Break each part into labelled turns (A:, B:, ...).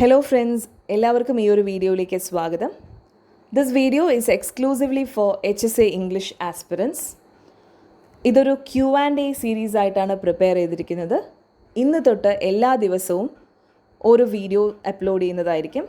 A: Hello friends, എല്ലാവർക്കും ഈ ഒരു വീഡിയോയിലേക്ക് സ്വാഗതം. This video is exclusively for HSA English aspirants. ഇതൊരു Q&A സീരീസ് ആയിട്ടാണ് പ്രിപ്പയർ ചെയ്തിരിക്കുന്നത്. ഇന്ന് തൊട്ട് എല്ലാ ദിവസവും ഒരു വീഡിയോ അപ്ലോഡ് ചെയ്യുന്നതായിരിക്കും.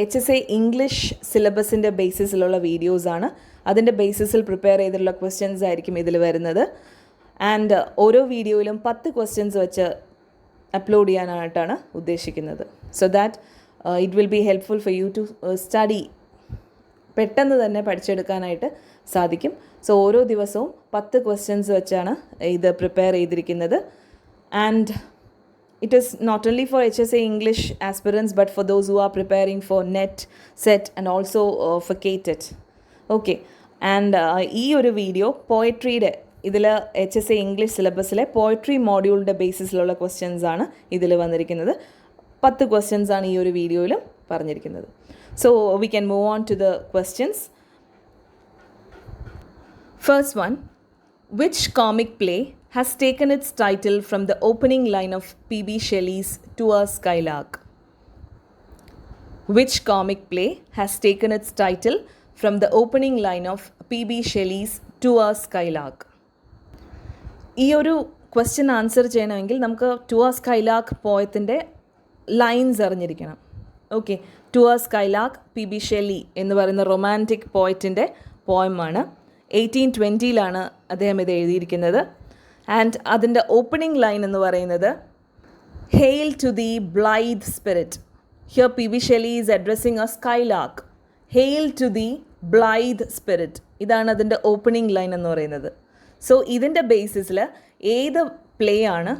A: HSA ഇംഗ്ലീഷ് സിലബസിൻ്റെ ബേസിസിലുള്ള വീഡിയോസാണ്. അതിൻ്റെ ബേസിസിൽ പ്രിപ്പയർ ചെയ്തിട്ടുള്ള ക്വസ്റ്റ്യൻസ് ആയിരിക്കും ഇതിൽ വരുന്നത്. ആൻഡ് ഓരോ വീഡിയോയിലും 10 ക്വസ്റ്റ്യൻസ് വെച്ച് അപ്ലോഡ് ചെയ്യാനായിട്ടാണ് ഉദ്ദേശിക്കുന്നത്. So that it will be helpful for you to study. പെട്ടെന്ന് തന്നെ പഠിച്ചെടുക്കാനായിട്ട് സാധിക്കും. സോ ഓരോ ദിവസവും 10 ക്വസ്റ്റ്യൻസ് വെച്ചാണ് ഇത് പ്രിപ്പയർ ചെയ്തിരിക്കുന്നത്. And it is not only for HSA English aspirants but for those who are preparing for NET, SET and also for KTET. Okay, and ഈ ഒരു വീഡിയോ പോയട്രിയുടെ ഇതിൽ HSA ഇംഗ്ലീഷ് സിലബസിലെ പോയട്രി മോഡ്യൂളിൻ്റെ ബേസിസിലുള്ള ക്വസ്റ്റ്യൻസ് ആണ് ഇതിൽ വന്നിരിക്കുന്നത്. 10 questions ആണ് ഈ ഒരു വീഡിയോയിലും പറഞ്ഞിരിക്കുന്നത്. So we can move on to the questions. First one, which comic play has taken its title from the opening line of P.B. Shelley's To a Skylark? Which comic play has taken its title from the opening line of P.B. Shelley's To a Skylark? ഈ ഒരു question answer ചെയ്യണമെങ്കിൽ നമുക്ക് to ആ skylark പോയത്തിൻ്റെ lines അറിഞ്ഞിരിക്കണം. Okay, to ആ skylark P.B. Shelly എന്ന് പറയുന്ന romantic പോയറ്റിൻ്റെ പോയമാണ്. 1820 അദ്ദേഹം ഇത് എഴുതിയിരിക്കുന്നത്. ആൻഡ് അതിൻ്റെ ഓപ്പണിംഗ് ലൈൻ എന്ന് പറയുന്നത് hail to the blithe spirit. Here P.B. Shelley is addressing a skylark. Hail to the blithe spirit, ഇതാണ് അതിൻ്റെ ഓപ്പണിംഗ് ലൈൻ എന്ന് പറയുന്നത്. സോ ഇതിൻ്റെ ബേസിസിൽ ഏത് പ്ലേ ആണ്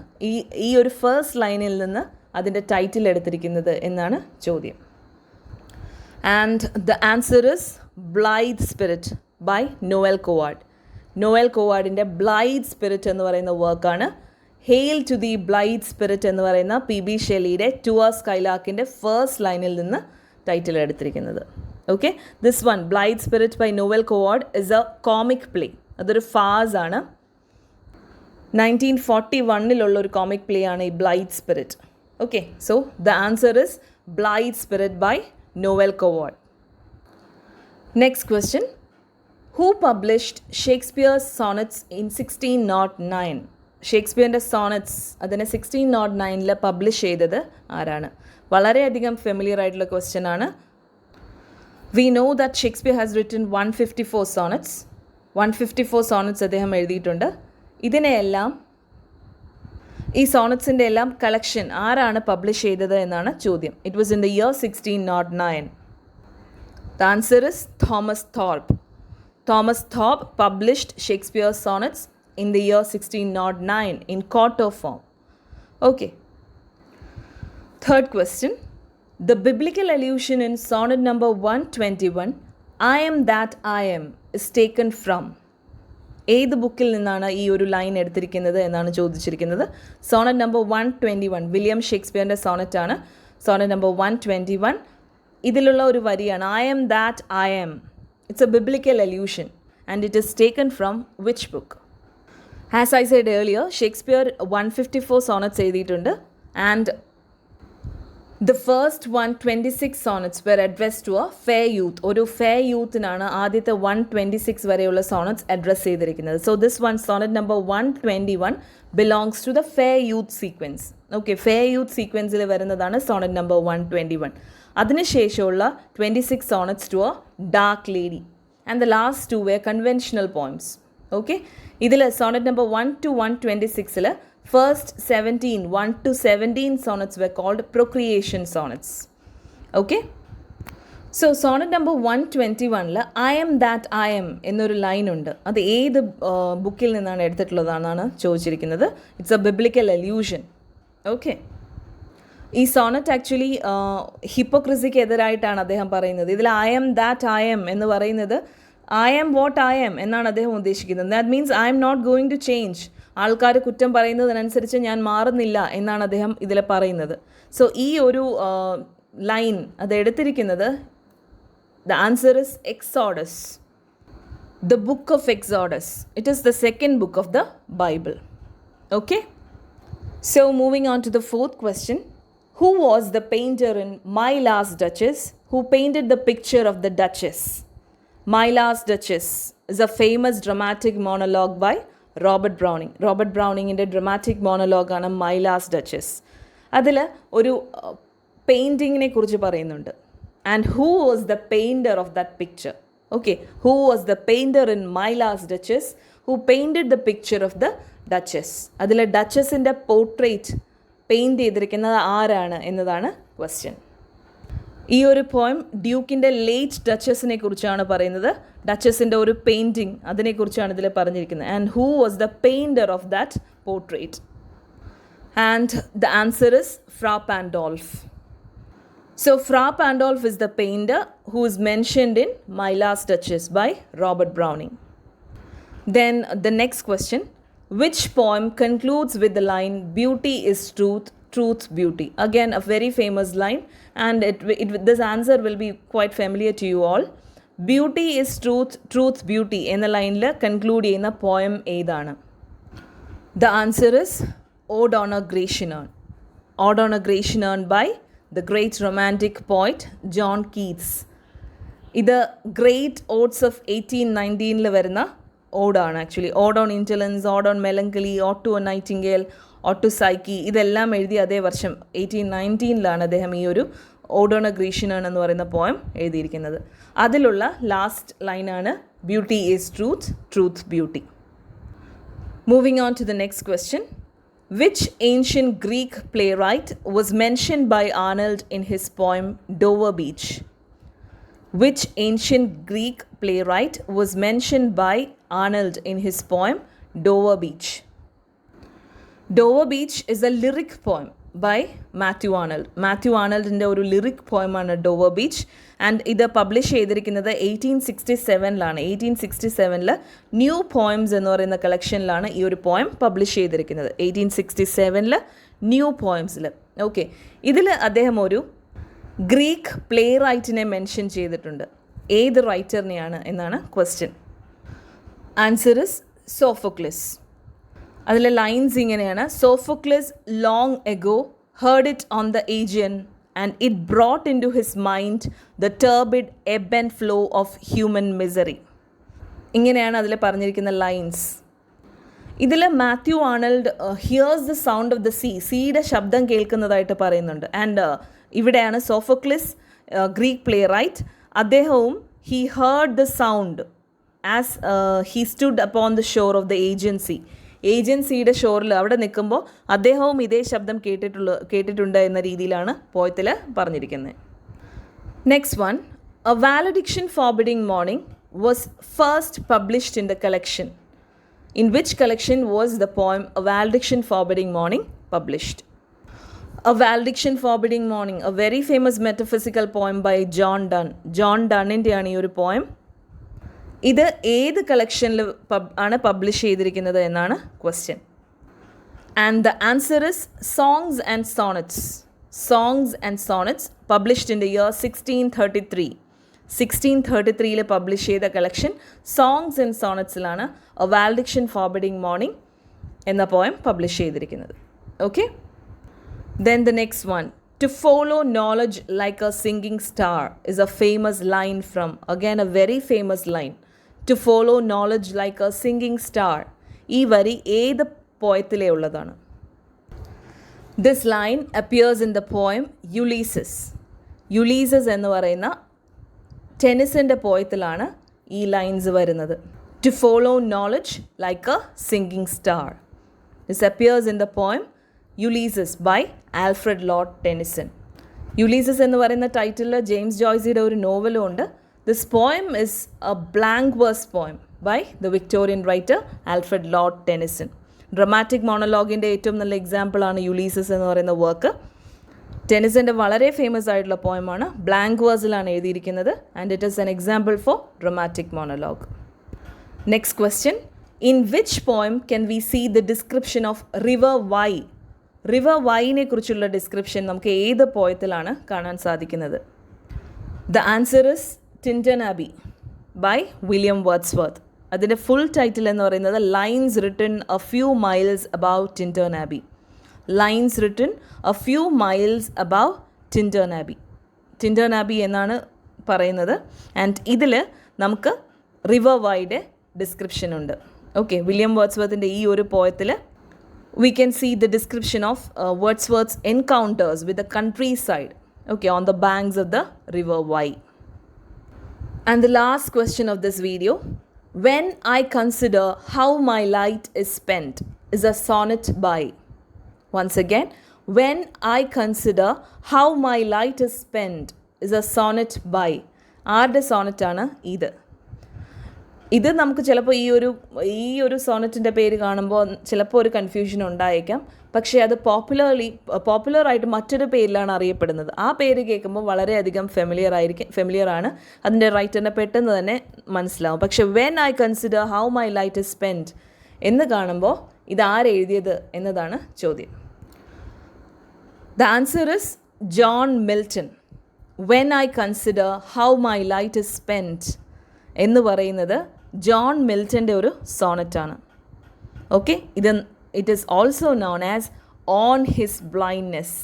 A: ഈ ഒരു ഫസ്റ്റ് ലൈനിൽ നിന്ന് അതിൻ്റെ ടൈറ്റിൽ എടുത്തിരിക്കുന്നത് എന്നാണ് ചോദ്യം. And the answer is Blithe Spirit by Noel Coward. Noel കോവാർഡിൻ്റെ ബ്ലൈത് സ്പിരിറ്റ് എന്ന് പറയുന്ന വർക്കാണ് hail to the blithe spirit എന്ന് പറയുന്ന P.B. ഷെല്ലിയുടെ ടു ആ സ്കൈലാർക്കിൻ്റെ ഫസ്റ്റ് ലൈനിൽ നിന്ന് ടൈറ്റിൽ എടുത്തിരിക്കുന്നത്. Okay, this one Blithe Spirit by Noel Coward is a comic play. അതൊരു ഫാസ് ആണ്. 1941 ഒരു കോമിക് പ്ലേ ആണ് ഈ Blithe Spirit. Okay, so the answer is Blithe Spirit by Noel Coward. Next question, who published Shakespeare's sonnets in 1609? ഷേക്സ്പിയറിൻ്റെ sonnets അതിനെ 1609 publish ചെയ്തത് ആരാണ്? വളരെയധികം ഫെമിലിയർ ആയിട്ടുള്ള ക്വസ്റ്റ്യൻ ആണ്. We know that Shakespeare has written 154 sonnets. 154 sonnets അദ്ദേഹം എഴുതിയിട്ടുണ്ട്. ഇതിനെയെല്ലാം ഈ സോണറ്റ്സിൻ്റെ എല്ലാം കളക്ഷൻ ആരാണ് പബ്ലിഷ് ചെയ്തത് എന്നാണ് ചോദ്യം. It was in the year 1609. The answer is Thomas Thorpe. Thomas Thorpe published Shakespeare's sonnets in the year 1609 in quarto form. Okay. Third question. The biblical allusion in sonnet number 121, I am that I am, is taken from. ഏത് ബുക്കിൽ നിന്നാണ് ഈ ഒരു line എടുത്തിരിക്കുന്നത് എന്നാണ് ചോദിച്ചിരിക്കുന്നത്. Sonet number 121 William ഷേക്സ്പിയറിൻ്റെ Sonet ആണ്. Sonet number 121 ഇതിലുള്ള ഒരു വരിയാണ് I am that I am. It's a biblical allusion and it is taken from which book? As I said earlier, Shakespeare 154 sonnets എഴുതിയിട്ടുണ്ട്. And the first 126 sonnets were addressed to a fair youth. ഒരു fair youthനാണ് ആദ്യത്തെ 126 വരെയുള്ള sonnets address ചെയ്തിരിക്കുന്നത്. So this one, sonnet number 121 belongs to the fair youth sequence. Okay, fair youth sequenceൽ വരുന്നതാണ് sonnet number 121. അതിനുശേഷമുള്ള 26 sonnets to a dark lady. And the last two were conventional poems. Okay, ഇതിൽ sonnet number 1 to 126 first 1 to 17 sonnets were called procreation sonnets. Okay, so sonnet number 121 I am that I am എന്നൊരു line ഉണ്ട്. അത് ഏത് ബുക്കിൽ നിന്നാണ് എടുത്തിട്ടുള്ളതാണെന്നാണ് ചോദിച്ചിരിക്കുന്നത്. It's a biblical allusion. Okay, ഈ സോണറ്റ് ആക്ച്വലി ഹിപ്പോക്രസിക്ക് എതിരായിട്ടാണ് അദ്ദേഹം പറയുന്നത്. ഇതിൽ I am that I am എന്ന് പറയുന്നത് I am what I am എന്നാണ് അദ്ദേഹം ഉദ്ദേശിക്കുന്നത്. That means I am not going to change. ആൾക്കാർ കുറ്റം പറയുന്നതിനനുസരിച്ച് ഞാൻ മാറുന്നില്ല എന്നാണ് അദ്ദേഹം ഇതിൽ പറയുന്നത്. സോ ഈ ഒരു ലൈൻ അത് എടുത്തിരിക്കുന്നത് the answer is Exodus, the book of Exodus. It is the second book of the Bible. Okay, so moving on to the fourth question, Who was the painter in My Last Duchess who painted the picture of the Duchess? My Last Duchess is a famous dramatic monologue by Robert Browning. Robert ബ്രൗണിങ്ങിൻ്റെ dramatic മോണലോഗാണ് My Last Duchess. അതിൽ ഒരു പെയിൻറ്റിങ്ങിനെ കുറിച്ച് പറയുന്നുണ്ട്. And who was the painter of that picture? Okay, who was the painter in My Last Duchess who painted the picture of the duchess? അതിൽ ഡച്ചസിൻ്റെ portrait paint ചെയ്തിരിക്കുന്നത് ആരാണ് എന്നതാണ് ക്വസ്റ്റ്യൻ. ഈ ഒരു പോയം ഡ്യൂക്കിൻ്റെ ലേറ്റ് ഡച്ചസിനെ കുറിച്ചാണ് പറയുന്നത്. ഡച്ചസിൻ്റെ ഒരു പെയിൻറ്റിങ് അതിനെക്കുറിച്ചാണ് ഇതിൽ പറഞ്ഞിരിക്കുന്നത്. And who was the painter of that portrait? And the answer is Fra Pandolf. So Fra Pandolf is the painter who is mentioned in My Last Duchess by Robert Browning. Then the next question, which poem concludes with the line beauty is truth, truth beauty? Again a very famous line, and this answer will be quite familiar to you all. Beauty is truth, truth beauty എന്ന ലൈനിൽ conclude ചെയ്യുന്ന poem ഏതാണ്? The answer is Ode on a Grecian Urn. Ode on a Grecian Urn by the great romantic poet John Keats. ഇത് great odes of 1819 വരുന്ന ഓഡാണ്. Actually ode on indolence, ode on melancholy, ode to a nightingale, ode to Psyche, ഇതെല്ലാം എഴുതി അതേ വർഷം 1819 അദ്ദേഹം ഈ ഒരു ode on a Grecian urn എന്ന് പറയുന്ന പോയം എഴുതിയിരിക്കുന്നത്. അതിലുള്ള ലാസ്റ്റ് ലൈനാണ് beauty is truth, truth beauty. Moving on to the next question. Which ancient Greek playwright was mentioned by Arnold in his poem Dover Beach? Which ancient Greek playwright was mentioned by Arnold in his poem Dover Beach? Dover Beach is a lyric poem by Matthew Arnold. Matthew ആർണൽഡിൻ്റെ ഒരു lyric പോയമാണ് Dover beach. And ഇത് publish ചെയ്തിരിക്കുന്നത് 1867 1867 new poems എന്ന് പറയുന്ന കളക്ഷനിലാണ് ഈ ഒരു poem publish ചെയ്തിരിക്കുന്നത്. 1867 ന്യൂ പോയംസിൽ. ഓക്കെ, ഇതിൽ അദ്ദേഹം ഒരു ഗ്രീക്ക് പ്ലേ റൈറ്റിനെ മെൻഷൻ ചെയ്തിട്ടുണ്ട്. ഏത് റൈറ്ററിനെയാണ് എന്നാണ് ക്വസ്റ്റ്യൻ. Answer is Sophocles. അതിലെ ലൈൻസ് ഇങ്ങനെയാണ്: Sophocles long ago heard it on the Aegean and it brought into his mind the turbid ebb and flow of human misery. ഇങ്ങനെയാണ് അതിൽ പറഞ്ഞിരിക്കുന്ന ലൈൻസ്. ഇതിൽ Matthew Arnold hears the sound of the സീയുടെ ശബ്ദം കേൾക്കുന്നതായിട്ട് പറയുന്നുണ്ട്. And ഇവിടെയാണ് Sophocles Greek playwright, അദ്ദേഹവും he heard the sound as he stood upon the shore of the ഏജൻസിയുടെ ഷോറിൽ അവിടെ നിൽക്കുമ്പോൾ അദ്ദേഹവും ഇതേ ശബ്ദം കേട്ടിട്ടുണ്ട് എന്ന രീതിയിലാണ് പോയത്തിൽ പറഞ്ഞിരിക്കുന്നത്. Next one, a valediction forbidding mourning was first published in the collection. In which collection was the poem a valediction forbidding mourning published? A valediction forbidding mourning, a very famous metaphysical poem by John Donne. John ഡണ്ണിൻ്റെയാണ് ഈ ഒരു poem. ഇത് ഏത് കളക്ഷനിൽ ആണ് publish ചെയ്തിരിക്കുന്നത് എന്നാണ് question. And the answer is songs and sonnets. Songs and sonnets published in the year 1633. 1633 publish ചെയ്ത collection songs and സോണറ്റ്സിലാണ് എ വാലഡിക്ഷൻ ഫോർബിഡിംഗ് മോർണിംഗ് എന്ന പോയം പബ്ലിഷ് ചെയ്തിരിക്കുന്നത്. Okay, then the next one, to follow knowledge like a singing star is a famous line from, again a very famous line. To follow knowledge like a singing star. ഈ വരി ഏത് പോയത്തിലേ ഉള്ളതാണ്? This line appears in the poem Ulysses. Ulysses എന്ന് പറയുന്ന ടെനിസൻ്റെ പോയത്തിലാണ് ഈ lines വരുന്നത്. To follow knowledge like a singing star. This appears in the poem Ulysses by Alfred Lord Tennyson. Ulysses എന്ന് പറയുന്ന ടൈറ്റിലിൽ ജെയിംസ് ജോയ്സിയുടെ ഒരു നോവലും ഉണ്ട്. This poem is a blank verse poem by the Victorian writer Alfred Lord Tennyson. Dramatic മോണോലോഗിൻ്റെ ഏറ്റവും നല്ല എക്സാമ്പിളാണ് യുലീസസ് എന്ന് പറയുന്ന വർക്ക്. ടെനിസൻ്റെ വളരെ ഫേമസ് ആയിട്ടുള്ള പോയമാണ്. ബ്ലാങ്ക് വേഴ്സിലാണ് എഴുതിയിരിക്കുന്നത്. And it is an example for dramatic monologue. Next question, in which poem can we see the description of river Wye? River വൈനെ കുറിച്ചുള്ള ഡിസ്ക്രിപ്ഷൻ നമുക്ക് ഏത് പോയത്തിലാണ് കാണാൻ സാധിക്കുന്നത്? The answer is Tintern Abbey by William Wordsworth. അതിൻ്റെ full title എന്ന് പറയുന്നത് lines written a few miles about Tintern Abbey. lines written a few miles above Tintern Abbey. Tintern Abbey എന്നാണ് പറയുന്നത്. ആൻഡ് ഇതിൽ നമുക്ക് റിവർ വൈയുടെ ഡിസ്ക്രിപ്ഷൻ ഉണ്ട്. Okay, William വേർഡ്സ്വർത്തിൻ്റെ ഈ ഒരു പോയത്തിൽ we can see the description of Wordsworth's encounters with the countryside, okay, on the banks of the river Wye. And the last question of this video, when I consider how my light is spent, is a sonnet by. Once again, when I consider how my light is spent, is a sonnet by. ആരുടെ Sonet ആണ് ഇത്? ഇത് നമുക്ക് ചിലപ്പോൾ ഈ ഒരു സോണറ്റിൻ്റെ പേര് കാണുമ്പോൾ ചിലപ്പോൾ ഒരു കൺഫ്യൂഷൻ ഉണ്ടായേക്കാം. പക്ഷേ അത് പോപ്പുലറായിട്ട് മറ്റൊരു പേരിലാണ് അറിയപ്പെടുന്നത്. ആ പേര് കേൾക്കുമ്പോൾ വളരെയധികം ഫെമിലിയറാണ്. അതിൻ്റെ റൈറ്ററിനെ പെട്ടെന്ന് തന്നെ മനസ്സിലാവും. പക്ഷേ when I consider how my light is spent എന്ന് കാണുമ്പോൾ ഇത് ആരെഴുതിയത് എന്നതാണ് ചോദ്യം. The answer is John Milton. When I consider how my light is spent എന്ന് പറയുന്നത് ജോൺ മിൽട്ടൻ്റെ ഒരു സോണറ്റാണ്. Okay, it is also known as on his blindness.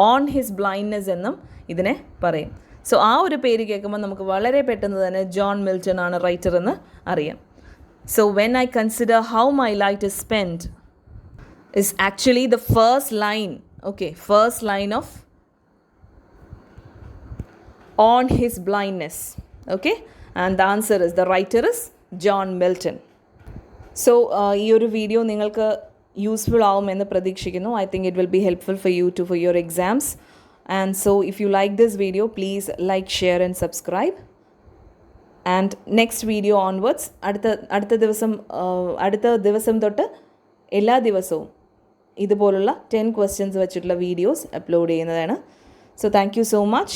A: On his blindness എന്നും ഇതിനെ പറയും. സോ ആ ഒരു പേര് കേൾക്കുമ്പോൾ നമുക്ക് വളരെ പെട്ടെന്ന് തന്നെ ജോൺ മിൽട്ടൺ ആണ് റൈറ്റർ എന്ന് അറിയാം. So when I consider how my light is spend is actually the first line. Okay, first line of on his blindness. Okay, and the answer is, the writer is John Milton. So ഈ ഒരു video നിങ്ങൾക്ക് useful ആവുമെന്ന് പ്രതീക്ഷിക്കുന്നു. I think it will be helpful for you for your exams. And so if you like this video, please like, share and subscribe. And next video onwards, അടുത്ത ദിവസം തൊട്ട് എല്ലാ ദിവസവും ഇതുപോലുള്ള 10 questions വെച്ചിട്ടുള്ള വീഡിയോസ് അപ്ലോഡ് ചെയ്യുന്നതാണ്. So thank you so much.